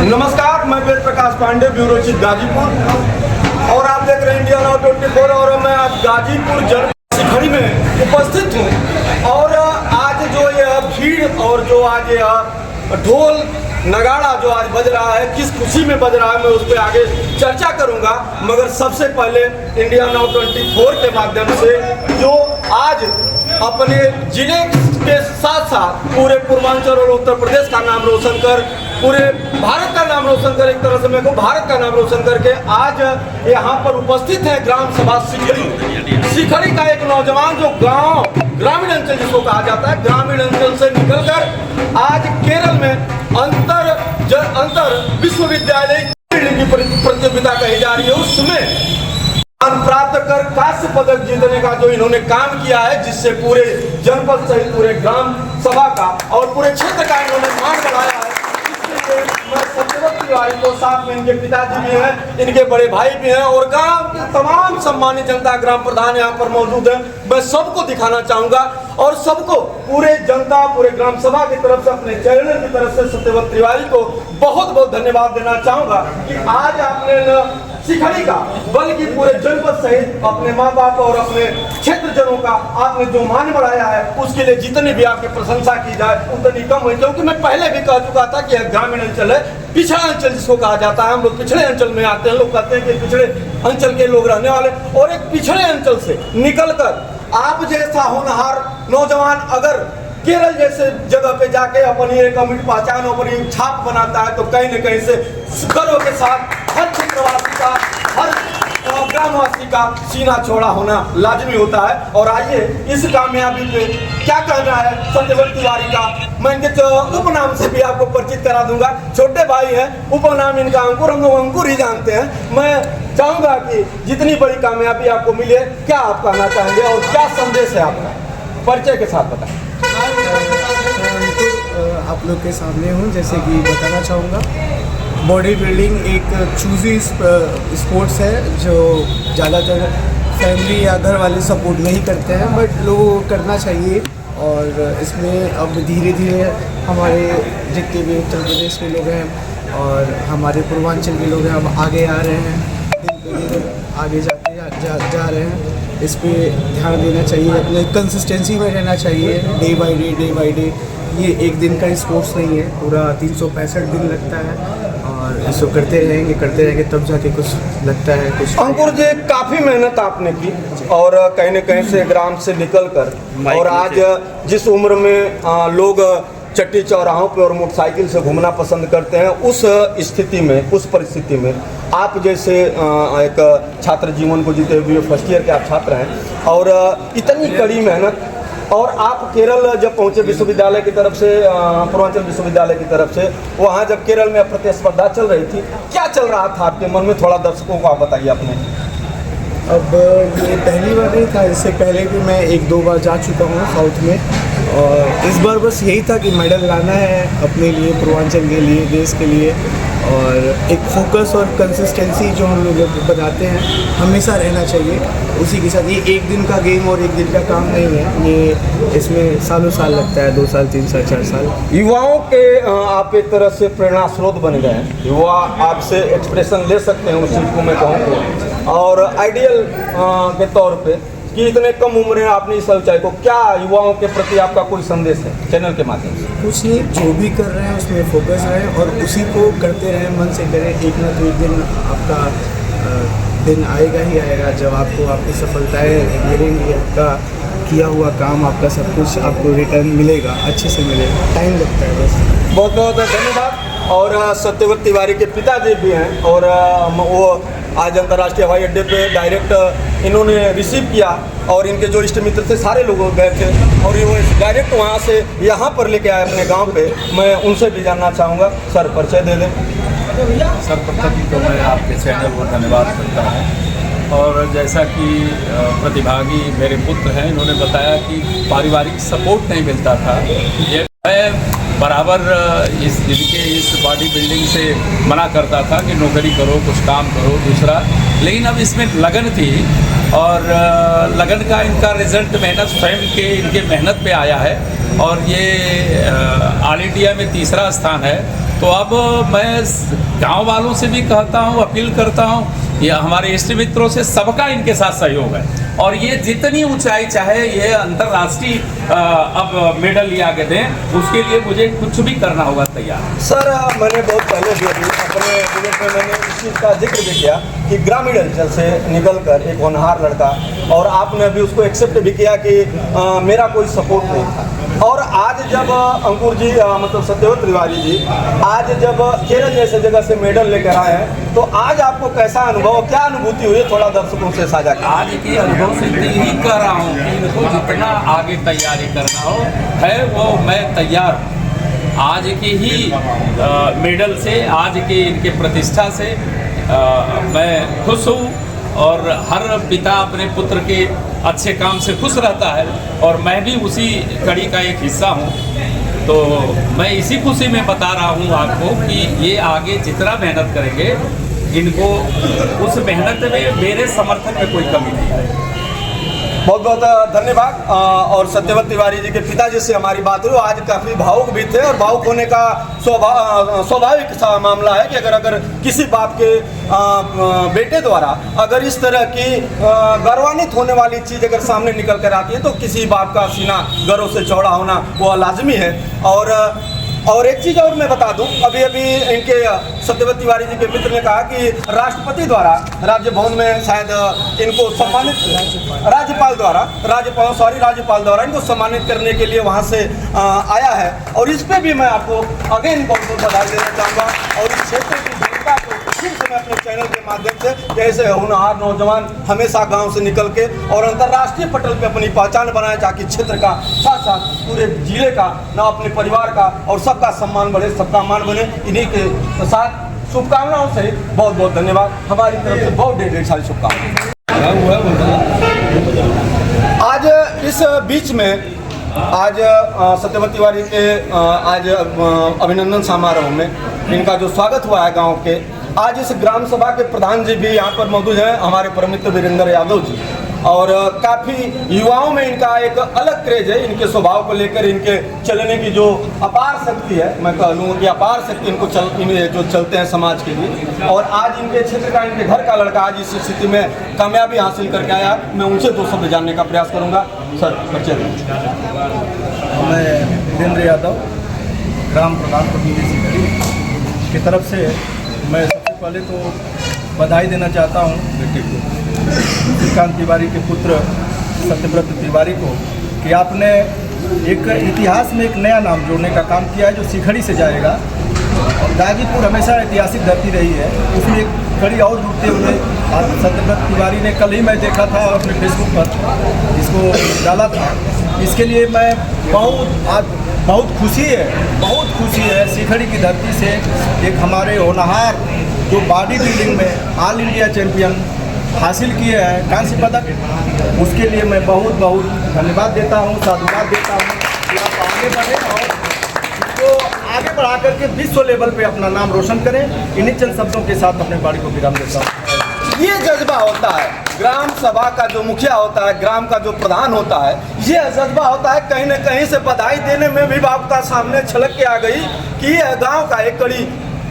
नमस्कार, मैं Ved Prakash Pandey, bureau chief Ghazipur और आप देख रहे हैं इंडिया नाउ 24 और मैं आज गाजीपुर जनपद में उपस्थित हूँ। और आज जो यह भीड़ और जो आज यह ढोल नगाड़ा जो आज बज रहा है, किस खुशी में बज रहा है, मैं उस पर आगे चर्चा करूंगा। मगर सबसे पहले इंडिया नाउ 24 के माध्यम से जो आज अपने जिले के साथ साथ पूरे पूर्वांचल और उत्तर प्रदेश का नाम रोशन कर, पूरे भारत का नाम रोशन कर, एक तरह से मेरे को भारत का नाम रोशन करके आज यहाँ पर उपस्थित है ग्राम सभा शिखरी का एक नौजवान जो गांव ग्रामीण अंचल जिसको कहा जाता है, ग्रामीण अंचल से निकलकर आज केरल में अंतर विश्वविद्यालय की प्रतियोगिता कही जा रही है, उसमें प्राप्त कर कांस्य पदक जीतने का जो इन्होंने काम किया है, जिससे पूरे जनपद सहित पूरे ग्राम सभा का और पूरे क्षेत्र का इन्होंने मान बढ़ाया है। मैं सत्यव्रत तिवारी को, साथ में इनके पिताजी भी हैं, इनके बड़े भाई भी हैं और गांव की तमाम सम्मानित जनता, ग्राम प्रधान यहाँ पर मौजूद है। मैं सबको दिखाना चाहूंगा और सबको पूरे जनता, पूरे ग्राम सभा की तरफ से, अपने चैनल की तरफ से सत्यव्रत तिवारी को बहुत बहुत धन्यवाद देना चाहूंगा कि आज आपने शिखरी का बल्कि पूरे जनपद सहित अपने माँ बाप और अपने क्षेत्र जनों का आपने जो मान बढ़ाया है, उसके लिए जितनी भी आपकी प्रशंसा की जाए उतनी कम है। क्योंकि मैं पहले भी कह चुका था कि यह ग्रामीण अंचल है, पिछड़ा अंचल जिसको कहा जाता है। हम लोग पिछड़े अंचल में आते हैं, लोग कहते हैं कि पिछड़े अंचल के लोग रहने वाले, और एक पिछड़े अंचल से निकलकर आप जैसा होनहार नौजवान अगर केरल जैसे जगह पे जाके अपनी एक अमिट पहचान, अपनी छाप बनाता है, तो कहीं न कहीं से गर्व के साथ हर क्षेत्रवासी का, हर ग्रामवासी का सीना चौड़ा होना लाजमी होता है। और आइए इस कामयाबी पे क्या कहना है सत्यव्रत तिवारी का, मैं इनके उपनाम से भी आपको परिचित करा दूंगा। छोटे भाई हैं, उपनाम इनका अंकुर, हम लोग अंकुर ही जानते हैं। मैं चाहूंगा कि जितनी बड़ी कामयाबी आपको मिले, क्या आप कहना चाहेंगे और क्या संदेश है आपका, परिचय के साथ बताएं। आप लोग के सामने हूँ, जैसे कि बताना चाहूँगा, बॉडी बिल्डिंग एक चूजी स्पोर्ट्स है जो ज़्यादातर फैमिली या घर वाले सपोर्ट नहीं करते हैं, बट लोगों को करना चाहिए। और इसमें अब धीरे धीरे हमारे जितने भी उत्तर प्रदेश के लोग हैं और हमारे पूर्वांचल के लोग हैं, अब आगे आ रहे हैं, दिन पे दिन आगे जा रहे हैं। इस पे ध्यान देना चाहिए, अपने कंसिस्टेंसी में रहना चाहिए, डे बाय डे। ये एक दिन का स्पोर्ट्स नहीं है, पूरा 365 दिन लगता है और इसको करते रहेंगे तब जाके कुछ लगता है कुछ। अंकुर जी, काफ़ी मेहनत आपने की और कहीं न कहीं से ग्राम से निकलकर, और आज जिस उम्र में लोग चट्टी चौराहों पे और मोटरसाइकिल से घूमना पसंद करते हैं, उस स्थिति में, उस परिस्थिति में आप जैसे एक छात्र जीवन को जीते हुए फर्स्ट ईयर के आप छात्र हैं और इतनी कड़ी मेहनत, और आप केरल जब पहुंचे विश्वविद्यालय की तरफ से, पूर्वांचल विश्वविद्यालय की तरफ से, वहाँ जब केरल में प्रतिस्पर्धा चल रही थी, क्या चल रहा था आपके मन में, थोड़ा दर्शकों को आप बताइए अपने। अब ये पहली बार नहीं था, इससे पहले भी मैं 1-2 बार जा चुका हूँ साउथ में, और इस बार बस यही था कि मेडल लाना है अपने लिए, पूर्वांचल के लिए, देश के लिए। और एक फोकस और कंसिस्टेंसी जो हम लोग बताते हैं हमेशा रहना चाहिए उसी के साथ। ये एक दिन का गेम और एक दिन का काम नहीं है, ये इसमें सालों साल लगता है, 2 साल 3 साल 4 साल। युवाओं के आप एक तरह से प्रेरणा स्रोत बन गए हैं, युवा आपसे एक्सप्रेशन ले सकते हैं उस चीज़ को मैं कहूँ। और आइडियल के तौर पे कि इतने कम उम्र में आपने इस ऊंचाई को, क्या युवाओं के प्रति आपका कोई संदेश है चैनल के माध्यम से? कुछ नहीं, जो भी कर रहे हैं उसमें फोकस रहें और उसी को करते रहें, मन से करें। एक ना तो एक दिन आपका दिन आएगा ही आएगा जब आपको आपकी सफलताएं मिलेंगी, आपका किया हुआ काम, आपका सब कुछ आपको रिटर्न मिलेगा, अच्छे से मिलेगा। टाइम लगता है बस। बहुत बहुत धन्यवाद। और सत्यव्रत तिवारी के पिताजी भी हैं और वो आज अंतर्राष्ट्रीय हवाई अड्डे पे डायरेक्ट इन्होंने रिसीव किया और इनके जो इष्ट मित्र थे सारे लोग गए थे और ये वो डायरेक्ट वहाँ से यहाँ पर लेके आए अपने गांव पे। मैं उनसे भी जानना चाहूँगा, सर परिचय दे दें। सर्वप्रथम तो मैं आपके चैनल को धन्यवाद करता हूँ। और जैसा कि प्रतिभागी मेरे पुत्र हैं, इन्होंने बताया कि पारिवारिक सपोर्ट नहीं मिलता था। ये मैं बराबर इस बॉडी बिल्डिंग से मना करता था कि नौकरी करो, कुछ काम करो दूसरा, लेकिन अब इसमें लगन थी और लगन का इनका रिजल्ट मेहनत स्वयं के इनके मेहनत पे आया है और ये ऑल इंडिया में 3रा स्थान है। तो अब मैं गांव वालों से भी कहता हूं, अपील करता हूं, या हमारे इष्ट मित्रों से, सबका इनके साथ सहयोग है और ये जितनी ऊंचाई चाहे ये अंतर्राष्ट्रीय अब मेडल ये आगे दें, उसके लिए मुझे कुछ भी करना होगा तैयार। सर मैंने बहुत पहले भी अपने बुलेट में मैंने इस चीज़ का जिक्र भी किया कि ग्रामीण अंचल से निकलकर एक होनहार लड़का, और आपने अभी उसको एक्सेप्ट भी किया कि मेरा कोई सपोर्ट नहीं था। और आज जब अंकुर जी मतलब सत्यव्रत तिवारी जी आज जब केरल जैसे जगह से मेडल लेकर आए हैं, तो आज आपको कैसा अनुभव, क्या अनुभूति हुई है, थोड़ा दर्शकों से साझा कीजिए। आज की अनुभव से यही कर रहा हूँ कि इनको जितना आगे तैयारी करना हो है वो मैं तैयार हूँ। आज के ही मेडल से, आज के इनके प्रतिष्ठा से मैं खुश हूँ और हर पिता अपने पुत्र के अच्छे काम से खुश रहता है और मैं भी उसी कड़ी का एक हिस्सा हूँ। तो मैं इसी खुशी में बता रहा हूँ आपको कि ये आगे जितना मेहनत करेंगे, इनको उस मेहनत में मेरे समर्थन में कोई कमी नहीं है। बहुत बहुत धन्यवाद। और सत्यव्रत तिवारी जी के पिताजी से हमारी बात हुई, आज काफ़ी भावुक भी थे और भावुक होने का स्वाभाविक सा मामला है कि अगर किसी बाप के बेटे द्वारा अगर इस तरह की गौरवान्वित होने वाली चीज़ अगर सामने निकल कर आती है तो किसी बाप का सीना गर्व से चौड़ा होना वो लाजमी है। और एक चीज़ और मैं बता दूं, अभी इनके सत्यव्रत तिवारी जी के मित्र ने कहा कि राष्ट्रपति द्वारा राज्य भवन में शायद इनको सम्मानित, राज्यपाल द्वारा इनको सम्मानित करने के लिए वहां से आया है। और इस पे भी मैं आपको अगेन बहुत बहुत बधाई देना चाहूँगा। और इस क्षेत्र की जनता को फिर से मैं अपने चैनल के माध्यम से कैसे होनहार नौजवान हमेशा गाँव से निकल के और अंतर्राष्ट्रीय पटल पे अपनी पहचान बनाए, ताकि क्षेत्र का साथ साथ पूरे जिले का, ना अपने परिवार का, और सबका सम्मान बढ़े, सबका मान बने। इन्हीं के साथ शुभकामनाओं से बहुत बहुत धन्यवाद। हमारी तरफ से बहुत ढेर सारी शुभकामनाएं। आज इस बीच में आज सत्यव्रत तिवारी के आज अभिनंदन समारोह में इनका जो स्वागत हुआ है गांव के, आज इस ग्राम सभा के प्रधान जी भी यहाँ पर मौजूद हैं, हमारे परम मित्र वीरेंद्र यादव जी। और काफ़ी युवाओं में इनका एक अलग क्रेज है, इनके स्वभाव को लेकर, इनके चलने की जो अपार शक्ति है, मैं कह लूँगा कि अपार शक्ति इनको जो चलते हैं समाज के लिए। और आज इनके क्षेत्र का, इनके घर का लड़का आज इस स्थिति में कामयाबी हासिल करके आया। मैं उनसे दो शब्द जानने का प्रयास करूँगा। सर परिचय। मैं वीरेंद्र यादव, ग्राम प्रधान प्रतिनिधि सिकड़ी की तरफ से मैं सबसे पहले तो बधाई देना चाहता हूँ बेटे को, श्रीकांत तिवारी के पुत्र सत्यव्रत तिवारी को, कि आपने एक इतिहास में एक नया नाम जोड़ने का काम किया है जो सिखड़ी से जाएगा। और गाजीपुर हमेशा ऐतिहासिक धरती रही है, उसमें एक कड़ी और जुड़ते हुए आज सत्यव्रत तिवारी ने, कल ही मैं देखा था अपने फेसबुक पर इसको डाला था। इसके लिए मैं बहुत खुशी है सिखड़ी की धरती से एक हमारे होनहार जो बॉडी बिल्डिंग में ऑल इंडिया चैंपियन हासिल किए हैं, कांस्य पदक, उसके लिए मैं बहुत धन्यवाद देता हूँ, साधुवाद देता हूँ कि आप आगे बढ़ें और इसको आगे बढ़ा करके विश्व लेवल पे अपना नाम रोशन करें। इन्हीं चंद शब्दों के साथ अपने बाड़ी को विराम देता हूँ। ये जज्बा होता है ग्राम सभा का, जो मुखिया होता है, ग्राम का जो प्रधान होता है, ये जज्बा होता है। कहीं न कहीं से बधाई देने में भी बाप का सामने छलक के आ गई कि यह गांव का एक कड़ी,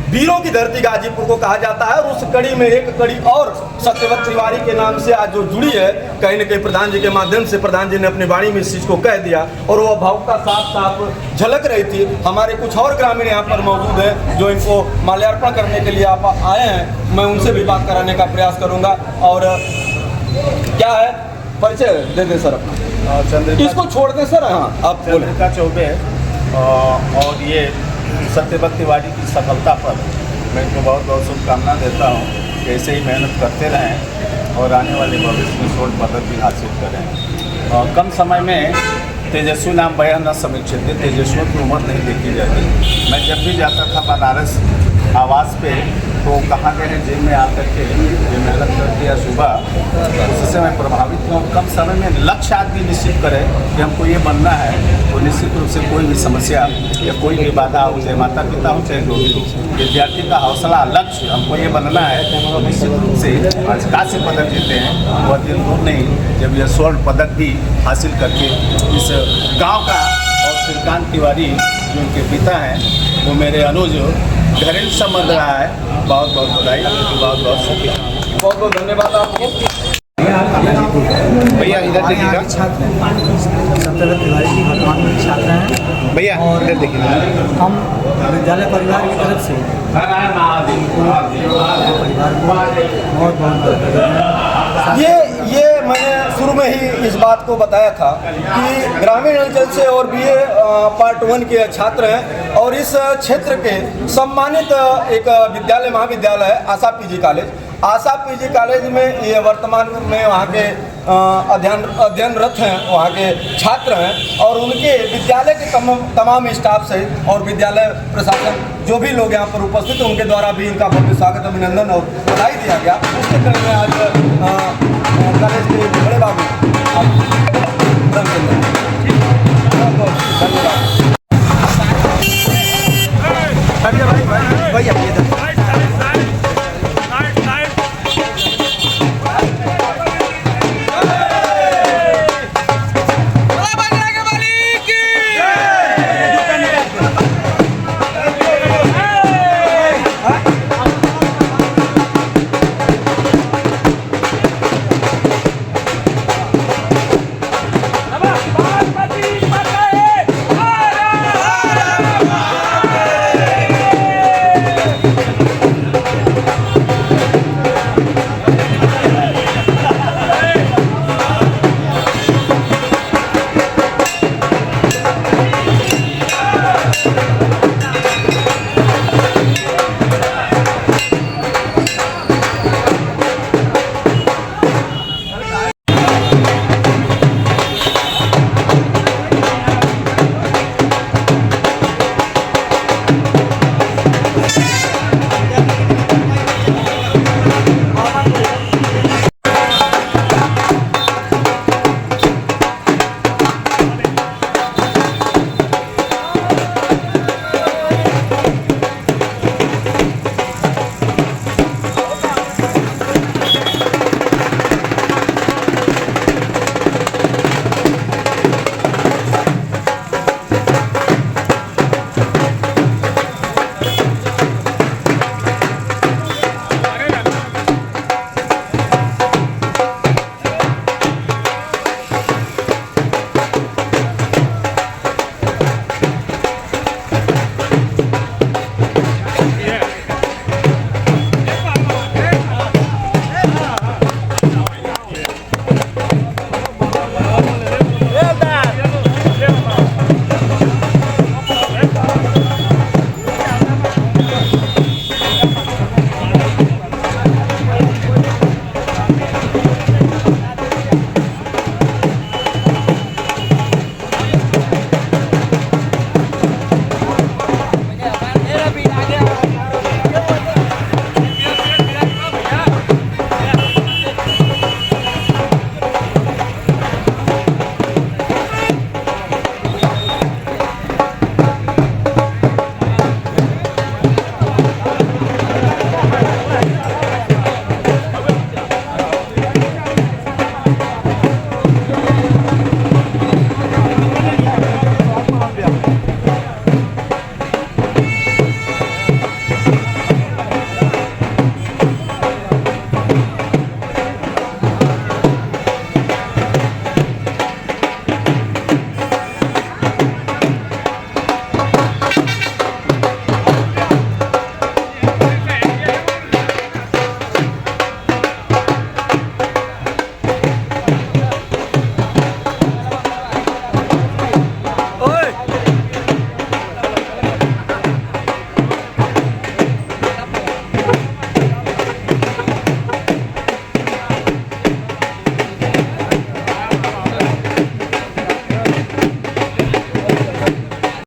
वीरों की धरती गाजीपुर को कहा जाता है। और उस कड़ी में एक कड़ी और सत्यव्रत तिवारी के नाम से आज जो जुड़ी है, कहीं न कहीं प्रधान जी के माध्यम से प्रधान जी ने अपनी वाणी में इस चीज़ को कह दिया और वो भावुकता साफ झलक रही थी। हमारे कुछ और ग्रामीण यहाँ पर मौजूद हैं जो इनको माल्यार्पण करने के लिए आप आए हैं, मैं उनसे भी बात कराने का प्रयास करूँगा। और क्या है परिचय दे दें सर अपना, इसको छोड़ दें सर। हाँ आप बोले। चंद्रिका चौबे, और ये सत्यव्रत तिवारी की सफलता पर मैं इनको बहुत शुभकामना देता हूँ कि ऐसे ही मेहनत करते रहें और आने वाले भविष्य में स्वर्ण पदक भी हासिल करें। और कम समय में तेजस्वी नाम बयान न समीक्षित थे, तेजस्वी की उम्र नहीं देखी जाती। मैं जब भी जाता था बनारस आवास पे, तो कहाँ गए हैं जेल में आकर के ये मेहनत करती है सुबह, उससे मैं प्रभावित हूँ। कम समय में लक्ष्य आदमी निश्चित करे कि हमको ये बनना है, तो निश्चित रूप से कोई भी समस्या या कोई भी बाधा हो, चाहे माता पिता हो चाहे जो भी हो, विद्यार्थी का हौसला, लक्ष्य हमको ये बनना है, तो निश्चित रूप से आज कांस्य पदक जीते हैं। वह दिन दूर नहीं जब यह स्वर्ण पदक भी हासिल करके इस गाँव का, और श्रीकांत तिवारी जो उनके पिता हैं, वो मेरे अनुज घरेलू संबंध रहा है। बहुत बहुत बधाई, बहुत बहुत शुक्रिया। बहुत बहुत धन्यवाद आपको। भैया इधर देखिएगा, छात्र सत्यव्रत तिवारी की वर्तमान में छात्र हैं भैया इधर देखिएगा। हम विद्यालय परिवार की तरफ से परिवार को बहुत बहुत ये मैंने शुरू में ही इस बात को बताया था कि ग्रामीण अंचल से और बीए पार्ट 1 के छात्र हैं और इस क्षेत्र के सम्मानित एक विद्यालय महाविद्यालय है आशा पीजी कॉलेज। आशा पीजी कॉलेज में ये वर्तमान में वहाँ के अध्ययनरत हैं, वहाँ के छात्र हैं और उनके विद्यालय के तमाम स्टाफ सहित और विद्यालय प्रशासन जो भी लोग यहाँ पर उपस्थित हैं उनके द्वारा भी इनका भव्य स्वागत, अभिनंदन और बधाई दिया गया। उसके क्रम में आज कॉलेज के बड़े बाबू धन्यवाद।